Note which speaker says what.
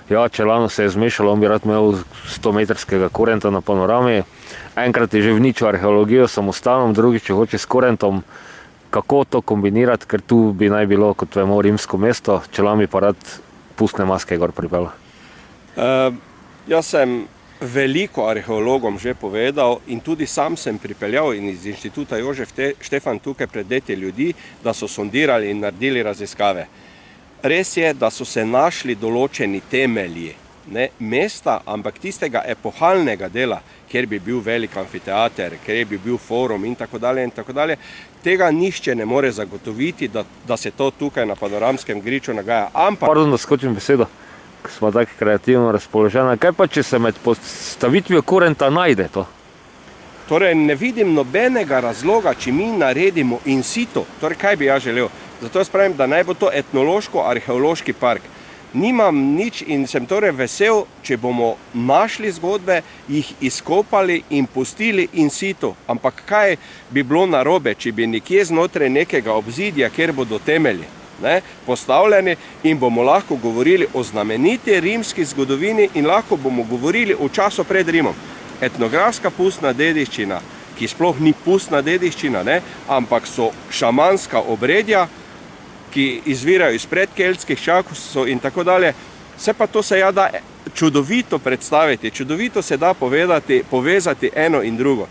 Speaker 1: Ja, Čelano se je zmešalo, on bi rad imel 100-metrskega kurenta na panorami. Enkrat je že vničil arheologijo samostalno, drugič, če hoče s kurentom, kako to kombinirati, ker tu bi naj bilo, kot vemo, rimsko mesto, Čelan bi pa rad pustne maske gor pripeljal.
Speaker 2: Jaz sem veliko arheologom že povedal in tudi sam sem pripeljal in iz inštituta Jožef Štefan tukaj predete ljudi, da so sondirali in naredili raziskave. Res je, da so se našli določeni temelji, ne mesta, ampak tistega epohalnega dela, kjer bi bil velik amfiteater, kjer bi bil forum in tako dalje, tega nišče ne more zagotoviti, da se to tukaj na panoramskem griču nagaja.
Speaker 1: Pardon, da skočim besedo, ko smo tako kreativno razpoloženi. Kaj pa, če se med postavitvijo kurenta najde to?
Speaker 2: Torej, ne vidim nobenega razloga, če mi naredimo in situ. Torej, kaj bi jaz želel? Zato jaz pravim, da naj bo to etnološko-arheološki park. Nimam nič in sem torej vesel, če bomo našli zgodbe, jih izkopali in pustili in situ. Ampak kaj bi bilo narobe, če bi nekje znotraj nekega obzidja, kjer bodo temelji postavljeni in bomo lahko govorili o znameniti rimski zgodovini in lahko bomo govorili o času pred Rimom. Etnografska pustna dediščina, ki sploh ni pustna dediščina, ampak so šamanska obredja, ki izvirajo iz predkeltskih časov in tako dalje. Vse pa to se da čudovito predstaviti, čudovito se da povezati eno in drugo.